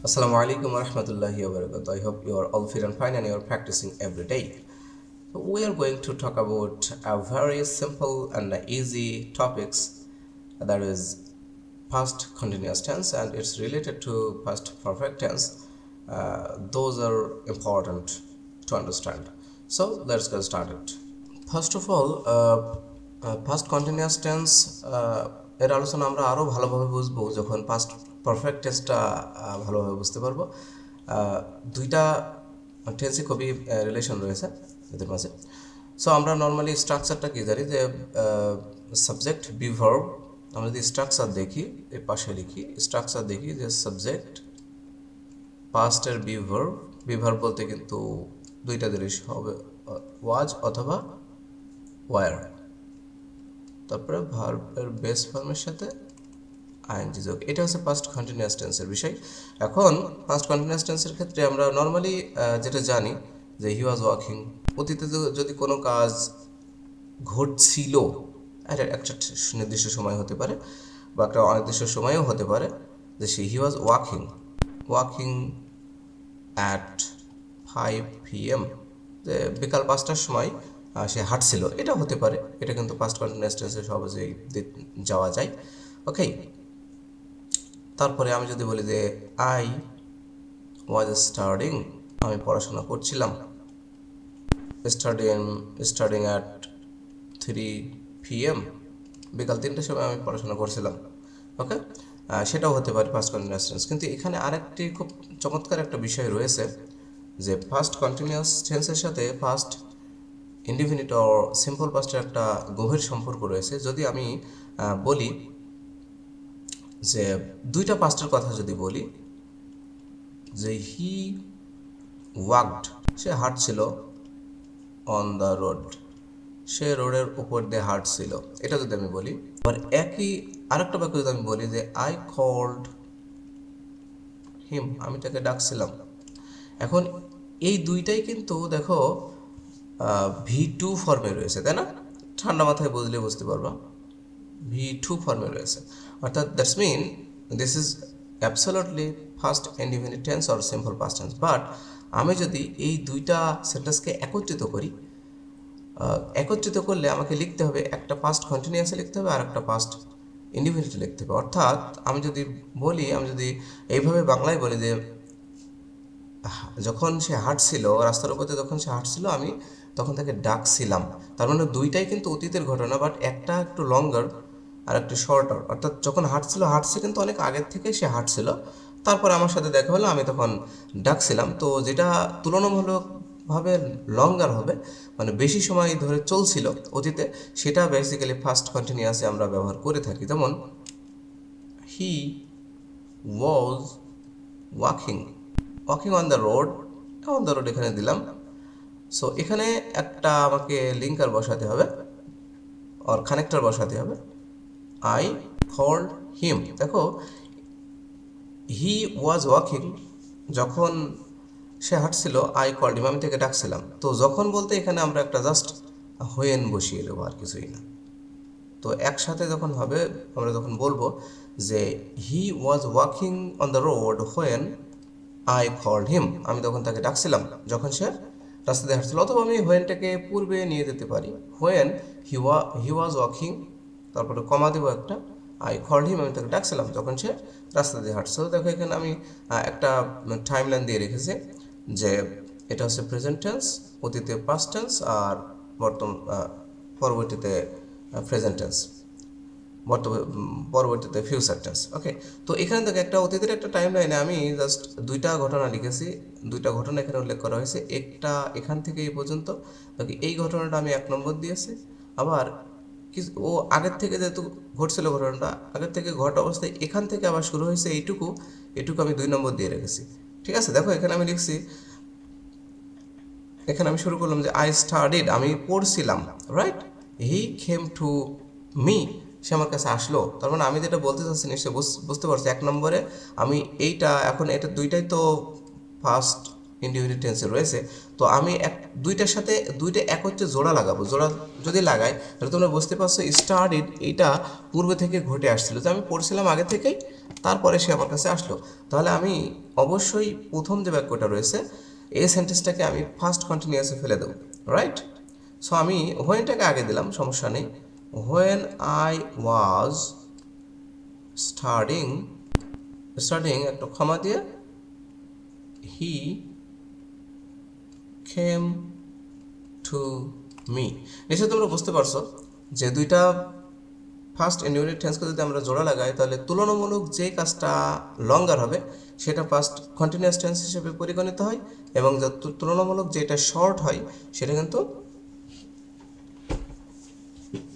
Assalamu alaikum wa rahmatullahi wa barakatuh. I hope you are all fit and fine and you are practicing every day. So we are going to talk about a very simple and easy topics, that is past continuous tense, and it's related to past perfect tense. Those are important to understand. So let's get started. First of all past continuous tense এর আলোচনা আমরা আরও ভালোভাবে বুঝবো যখন past perfect টেন্সটা ভালোভাবে বুঝতে পারবো। দুইটা টেন্সই খুবই রিলেশন রয়েছে এদের মাঝে। সো আমরা নর্মালি স্ট্রাকচারটা কি জানি যে সাবজেক্ট বি ভার্ব। আমরা যদি স্ট্রাকচার দেখি, এর পাশে লিখি স্ট্রাকচার দেখি যে সাবজেক্ট পাস্টের বি ভার্ব বলতে কিন্তু দুইটা জিনিস হবে, ওয়াজ অথবা ওয়ার, তারপরে ভার্বের বেস ফর্মের সাথে আইএনজি যোগ। এটা হচ্ছে পাস্ট কন্টিনিউয়াস টেন্সের বিষয়। এখন পাস্ট কন্টিনিউয়াস টেন্সের ক্ষেত্রে আমরা নর্মালি যেটা জানি যে হি ওয়াজ ওয়াকিং, অতীতে যদি কোনো কাজ ঘটছিল, এটা একটা নির্দিষ্ট সময় হতে পারে বা একটা অনির্দিষ্ট সময়ও হতে পারে, যে he was walking at 5 PM, যে বিকাল 5টার সময় সে হাঁটছিল, এটা হতে পারে। এটা কিন্তু পাস্ট কন্টিনিউয়াস টেন্সে সহজেই যাওয়া যায়। ওকে, তারপরে আমি যদি বলি যে আই ওয়াজ স্টাডিং, আমি পড়াশোনা করছিলাম, স্টাডিং অ্যাট 3 PM, বিকাল 3টার সময় আমি পড়াশোনা করছিলাম। ওকে, সেটাও হতে পারে পাস্ট কন্টিনিউয়াস টেন্স। কিন্তু এখানে আরেকটি খুব চমৎকার একটা বিষয় রয়েছে যে ফার্স্ট কন্টিনিউয়াস টেন্সের সাথে ফার্স্ট ইনডিফিনিট অর সিম্পল পাস্টের একটা গভীর সম্পর্ক রয়েছে। যদি আমি বলি যে দুইটা পাস্টের কথা যদি বলি যে হি ওয়াকড, সে হাঁটছিল, অন দ্য রোড, সে রোডের উপর দিয়ে হাঁটছিল, এটা যদি আমি বলি। আবার একই আরেকটা বাক্য যদি আমি বলি যে আই কল্ড হিম, আমি তাকে ডাকছিলাম। এখন এই দুইটাই কিন্তু দেখো V2 ফর্মে রয়েছে, তাই না? ঠান্ডা মাথায় বুঝলে বুঝতে পারবা, V2 ফর্মে রয়েছে। অর্থাৎ that's mean this is absolutely first indefinite tense or simple past tense. But আমি যদি এই দুইটা সেন্টেন্সকে একত্রিত করলে আমাকে লিখতে হবে, একটা পাস্ট কন্টিনিউয়াসে লিখতে হবে আর একটা পাস্ট ইনডিফিনিটে লিখতে হবে। অর্থাৎ আমি যদি এইভাবে বাংলায় বলি যে যখন সে হাঁটছিল রাস্তার উপর দিয়ে, যখন সে হাঁটছিল আমি তখন তাকে ডাকছিলাম। তার মানে দুইটাই কিন্তু অতীতের ঘটনা, বাট একটা একটু লঙ্গার আর একটু শর্টার। অর্থাৎ যখন হাঁটছে কিন্তু অনেক আগের থেকে সে হাঁটছিল, তারপরে আমার সাথে দেখা হলো, আমি তখন ডাকছিলাম। তো যেটা তুলনামূলকভাবে লঙ্গার হবে, মানে বেশি সময় ধরে চলছিল অতীতে, সেটা বেসিক্যালি ফার্স্ট কন্টিনিউয়াসে আমরা ব্যবহার করে থাকি। যেমন he was walking on the road, এখানে দিলাম। সো এখানে একটা আমাকে লিঙ্কার বসাতে হবে আর কানেক্টর বসাতে হবে। আই কল্ড হিম, দেখো হি ওয়াজ ওয়াকিং, যখন সে হাঁটছিল, আই কল্ড হিম, আমি তাকে ডাকছিলাম। তো যখন বলতে এখানে আমরা একটা জাস্ট হোয়েন বসিয়ে দেবো, আর কিছুই না। তো একসাথে যখন হবে, আমরা যখন বলবো যে he was walking on the road when I called him, আমি তখন তাকে ডাকছিলাম যখন সে রাস্তা দিয়ে হাঁটছিল। অথবা আমি হোয়েনটাকে পূর্বে নিয়ে যেতে পারি, হোয়েন হি ওয়াজ ওয়াকিং, তারপরে কমা দেবো একটা, আই কল্ড হিম, আমি তাকে ডাকছিলাম যখন সে রাস্তা দিয়ে হাঁটছিল। দেখো এখানে আমি একটা টাইম লাইন দিয়ে রেখেছি যে এটা হচ্ছে প্রেজেন্ট টেন্স, অতীতে পাস্ট টেন্স, আর পরবর্তীতে প্রেজেন্ট টেন্স, পরবর্তীতে ফিউচার টেন্স। ওকে, তো এখানে থেকে একটা অতীতের একটা টাইম লাইনে আমি জাস্ট দুইটা ঘটনা লিখেছি, দুইটা ঘটনা এখানে উল্লেখ করা হয়েছে। একটা এখান থেকে এই পর্যন্ত, বাকি এই ঘটনাটা আমি 1 নম্বর দিয়েছি। আবার ও আগের থেকে যেহেতু ঘটছিল, ঘটনাটা আগের থেকে ঘটা অবস্থায় এখান থেকে আবার শুরু হয়েছে এইটুকু আমি 2 নম্বর দিয়ে রেখেছি। ঠিক আছে, দেখো এখানে আমি লিখছি, এখানে আমি শুরু করলাম যে আই স্টাডিড, আমি পড়ছিলাম, right. He came to me, সে আমার কাছে আসলো। তার মানে আমি যেটা বলতে চাচ্ছি নিশ্চয়ই বুঝতে পারছি। 1 নম্বরে আমি এইটা, এখন এটা দুইটাই তো ফার্স্ট ইনডিফিনিট টেন্সে রয়েছে। তো আমি দুইটা একত্রে জোড়া লাগাবো। জোড়া যদি লাগাই তাহলে তোমরা বুঝতে পারছো স্টার্টেড এইটা পূর্বে থেকে ঘটে আসছিল, তো আমি পড়ছিলাম আগে থেকেই, তারপরে সে আমার কাছে আসলো। তাহলে আমি অবশ্যই প্রথম যে বাক্যটা রয়েছে এই সেন্টেন্সটাকে আমি ফার্স্ট কন্টিনিউয়াসে ফেলে দেবো, রাইট? সো আমি হোয়েনটাকে আগে দিলাম, সমস্যা নেই। হোয়েন আই ওয়াজ স্টার্টিং একটা ক্ষমা দিয়ে হি কেম টু মি। নিশ্চয়ই তোমরা বুঝতে পারছো যে দুইটা ফার্স্ট ইনডিফিনিট টেন্সকে যদি আমরা জোড়া লাগাই তাহলে তুলনামূলক যে কাজটা লঙ্গার হবে সেটা ফার্স্ট কন্টিনিউয়াস টেন্স হিসেবে পরিগণিত হয়, এবং তুলনামূলক যেটা শর্ট হয় সেটা কিন্তু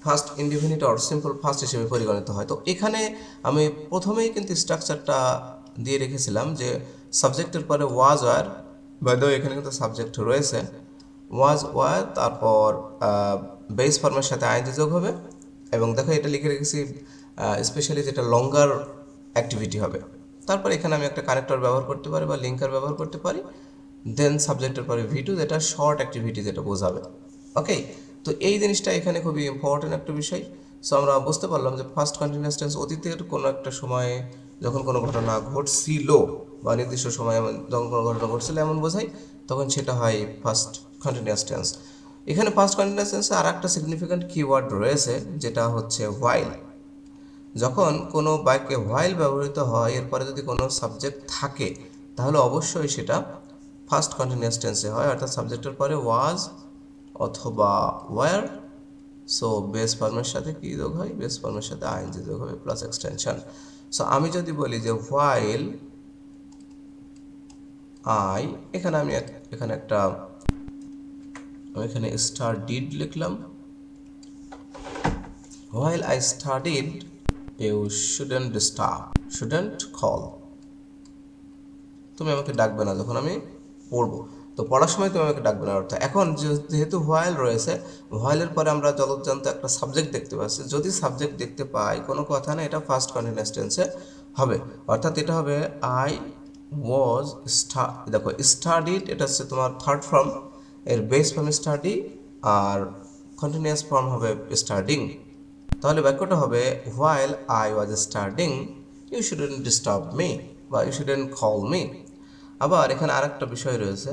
first indefinite or simple first হিসেবে পরিগণিত হয়। তো এখানে আমি প্রথমেই কিন্তু স্ট্রাকচারটা দিয়ে রেখেছিলাম যে সাবজেক্টের পরে was were, by the way এখানে কিন্তু সাবজেক্ট রয়েছে, ওয়াজ ওয়ার, তারপর বেস ফর্মের সাথে আইএনজি যোগ হবে, এবং দেখো এটা লিখে রেখেছি স্পেশালি যেটা লঙ্গার অ্যাক্টিভিটি হবে। তারপর এখানে আমি একটা কানেক্টর ব্যবহার করতে পারি বা লিঙ্কার ব্যবহার করতে পারি, দেন সাবজেক্টের পরে ভি2 যেটা শর্ট অ্যাক্টিভিটি যেটা বোঝাবে। ওকে, তো এই জিনিসটা এখানে খুবই ইম্পর্টেন্ট একটা বিষয়। সো আমরা বুঝতে পারলাম যে ফার্স্ট কন্টিনিউয়াস টেন্স অতীতের কোনো একটা সময়ে যখন কোনো ঘটনা ঘটছিল বা নির্দিষ্ট সময়ে যখন কোনো ঘটনা ঘটছিল এমন বোঝায়, তখন সেটা হয় ফার্স্ট কন্টিনিউয়াস টেন্স। এখানে ফার্স্ট কন্টিনিউয়াস টেন্সে আর একটা সিগনিফিক্যান্ট কিওয়ার্ড রয়েছে যেটা হচ্ছে হোয়াইল। যখন কোনো বাক্যে হোয়াইল ব্যবহৃত হয় এরপরে যদি কোনো সাবজেক্ট থাকে তাহলে অবশ্যই সেটা ফার্স্ট কন্টিনিউয়াস টেন্সে হয়, অর্থাৎ সাবজেক্টের পরে ওয়াজ অথবা ওয়ার। সো বেস ফর্মের সাথে কী যোগ হয়? বেস ফর্মের সাথে আইএনজি যোগ হবে প্লাস এক্সটেনশন। সো আমি যদি বলি যে হোয়াইল আই, এখানে আমি এখানে স্টাডিড লিখলাম। While I studied you shouldn't disturb, shouldn't call. তুমি আমাকে ডাকবে না যখন আমি পড়বো, তো পড়ার সময় তুমি আমাকে ডাকবে না অর্থ। এখন যেহেতু হোয়াইল রয়েছে, হোয়াইলের পরে আমরা জলজ্জান্ত একটা সাবজেক্ট দেখতে পাচ্ছি। যদি সাবজেক্ট দেখতে পাই কোনো কথা না, এটা ফার্স্ট কন্টিনিউয়াস টেন্সে হবে, অর্থাৎ এটা হবে আই ওয়াজ দেখো স্টাডিড, এটা হচ্ছে তোমার থার্ড ফর্ম, এর বেস ফর্ম স্টাডি, আর কন্টিনিউয়াস ফর্ম হবে স্টাডিং। তাহলে বাক্যটা হবে while I was studying you shouldn't disturb me বা ইউ শুডেন্ট কল মি। আবার এখানে আরেকটা বিষয় রয়েছে,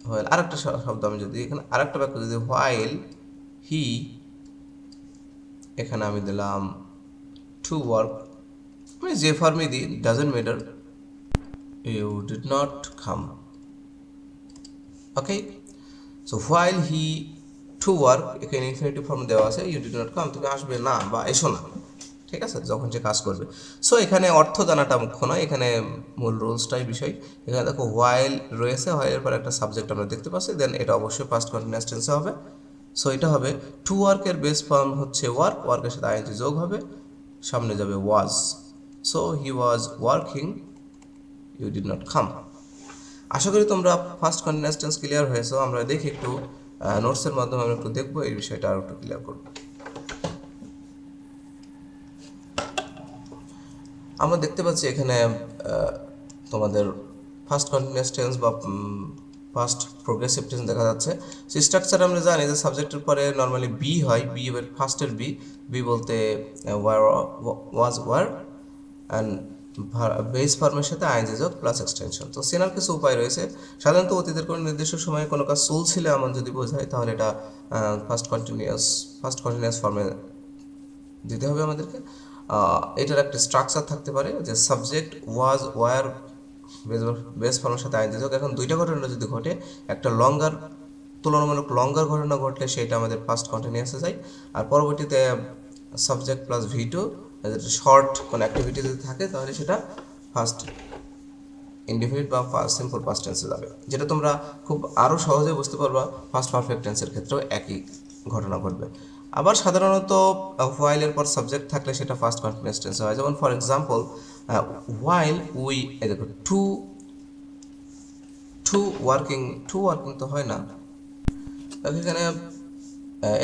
হোয়াইল আরেকটা শব্দ, আমি যদি এখানে আরেকটা বাক্য যদি হোয়াইল হি, এখানে আমি দিলাম টু ওয়ার্ক, আমি যে ফর্মই দিই doesn't matter, you did not come. Okay, so while he to work, এখানে ইনফিনিটিভ ফর্ম দেওয়া আছে, ইউ ডিড নট কাম, তুমি আসবে না বা এসো না, ঠিক আছে, যখন সে কাজ করবে। সো এখানে অর্থ জানাটা মুখ্য নয়, এখানে মূল রুলসটাই বিষয়। এখানে দেখো হোয়াইল রয়েছে, হোয়াইলের পর একটা সাবজেক্ট আমরা দেখতে পাচ্ছি, দেন এটা অবশ্যই ফার্স্ট কন্টিনিউয়াস টেন্সে হবে। সো এটা হবে টু ওয়ার্কের বেস ফর্ম হচ্ছে ওয়ার্ক, ওয়ার্কের সাথে আইএনজি যোগ হবে, সামনে যাবে was. So he was working you did not come. আশা করি তোমরা ফার্স্ট কন্টিনিউয়াস টেন্স ক্লিয়ার হয়েছে। আমরা দেখি একটু নোটসের মাধ্যমে আমরা একটু দেখবো এই বিষয়টা আরও একটু ক্লিয়ার করবো। আমরা দেখতে পাচ্ছি এখানে তোমাদের ফার্স্ট কন্টিনিউয়াস টেন্স বা ফার্স্ট প্রোগ্রেসিভ টেন্স দেখা যাচ্ছে। সো স্ট্রাকচার আমরা জানি যে সাবজেক্টের পরে নর্মালি বি হয়, বি এর ফার্স্টের বি বলতে were, was were, and base ফর্মের সাথে আইএনজি যোগ প্লাস এক্সটেনশন। তো চেনার কিছু উপায় রয়েছে। সাধারণত অতীতের কোনো নির্দিষ্ট সময়ে কোনো কাজ চলছিল এমন যদি বোঝায় তাহলে এটা ফার্স্ট কন্টিনিউয়াস ফর্মে দিতে হবে আমাদেরকে। এটার একটা স্ট্রাকচার থাকতে পারে যে সাবজেক্ট ওয়াজ ওয়ার বেস ফর্মের সাথে আইএনজি যোগ। এখন দুইটা ঘটনা যদি ঘটে, একটা তুলনামূলক লঙ্গার ঘটনা ঘটলে সেটা আমাদের ফার্স্ট কন্টিনিউয়াসে যায়, আর পরবর্তীতে সাবজেক্ট প্লাস ভি2 শর্ট কোনো অ্যাক্টিভিটি যদি থাকে তাহলে সেটা ফার্স্ট ইনডিফিনিট বা সিম্পল পাস্ট টেন্সে যাবে, যেটা তোমরা খুব আরও সহজে বুঝতে পারবা ফার্স্ট পারফেক্ট টেন্সের ক্ষেত্রেও একই ঘটনা ঘটবে। আবার সাধারণত হোয়াইলের পর সাবজেক্ট থাকলে সেটা ফার্স্ট কন্টিনিউয়াস টেন্সে হয়। যেমন ফর এক্সাম্পল হোয়াইল উই, এই দেখো টু ওয়ার্কিং তো হয় না, এখানে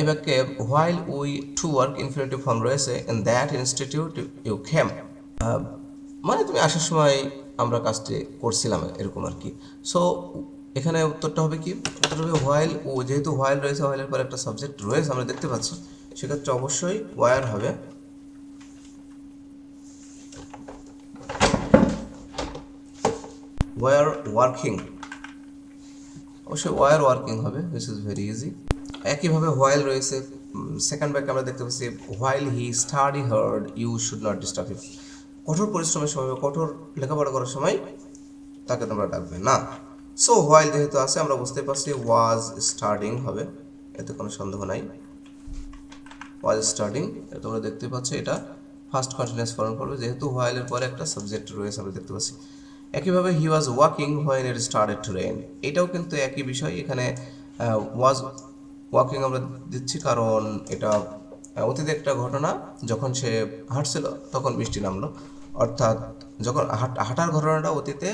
এই বাক্যে while we to work infinitive form রয়েছে, in that institute you came, মানে তুমি আসার সময় আমরা কাজটি করছিলাম এরকম আর কি। সো এখানে উত্তরটা হবে কি, উত্তরটা হবে হোয়াইল। ও যেহেতু হোয়াইল রয়েছে, হোয়াইলের পর একটা সাবজেক্ট রয়েছে আমরা দেখতে পাচ্ছি, সেক্ষেত্রে অবশ্যই ওয়ার হবে। ওয়ার ওয়ার্কিং, অবশ্যই ওয়ার ওয়ার্কিং হবে, দিস ইজ ভেরি ইজি। একইভাবে হোয়াইল রয়েছে, সেকেন্ড ব্যাকে আমরা দেখতে পাচ্ছি while he study hard you should not disturb him. কঠোর পরিশ্রমের সময় বা কঠোর লেখাপড়া করার সময় তাকে তোমরা ডাকবে না। সো হোয়াইল যেহেতু আছে আমরা বুঝতে পারছি ওয়াজ স্টাডিং হবে, এতে কোনো সন্দেহ নাই। ওয়াজ স্টাডিং তোমরা দেখতে পাচ্ছ, এটা ফার্স্ট কন্টিনিউয়াস ফর্ম করবে যেহেতু হোয়াইলের পরে একটা সাবজেক্ট রয়েছে আমরা দেখতে পাচ্ছি। একইভাবে he was walking when it started to rain, এটাও কিন্তু একই বিষয়। এখানে ওয়াজ ওয়াকিং আমরা দিচ্ছি কারণ এটা অতীতে একটা ঘটনা, যখন সে হাঁটছিল তখন বৃষ্টি নামলো, অর্থাৎ যখন হাঁটার ঘটনাটা অতীতে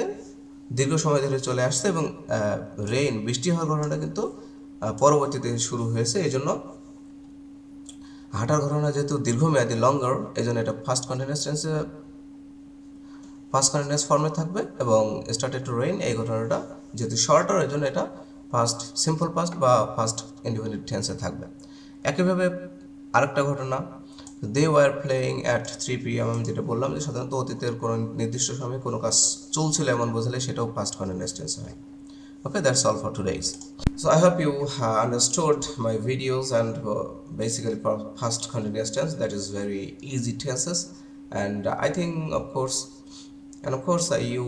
দীর্ঘ সময় ধরে চলে আসছে এবং রেইন বৃষ্টি হওয়ার ঘটনাটা কিন্তু পরবর্তীতে শুরু হয়েছে। এই জন্য হাঁটার ঘটনা যেহেতু দীর্ঘমেয়াদী লঙ্গার, এই জন্য এটা ফার্স্ট কন্টিনিউয়াস ফর্মে থাকবে এবং স্টার্টেড টু রেইন এই ঘটনাটা যেহেতু শর্টার, এই জন্য এটা ফার্স্ট সিম্পল পাস্ট বা ফার্স্ট ইন্ডিপেন্ডেন্ট টেন্সে থাকবে। একইভাবে আরেকটা ঘটনা, they were playing at 3 PM, আমি যেটা বললাম যে সাধারণত অতীতের কোনো নির্দিষ্ট সময়ে কোনো কাজ চলছিল এমন বোঝালে সেটাও ফার্স্ট কন্টিনিউয়াস টেন্সে হয়। Okay, that's all for today's. So I hope you understood my videos and basically past continuous tense, that is very easy tenses, and I think of course you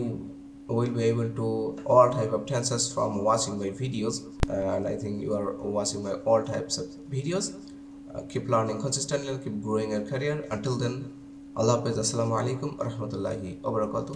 will be able to all type of tenses from watching my videos, and I think you are watching my all types of videos. Keep learning consistently and keep growing your career. Until then, Allah Hafiz, Assalamu alaikum wa rahmatullahi wa barakatuh.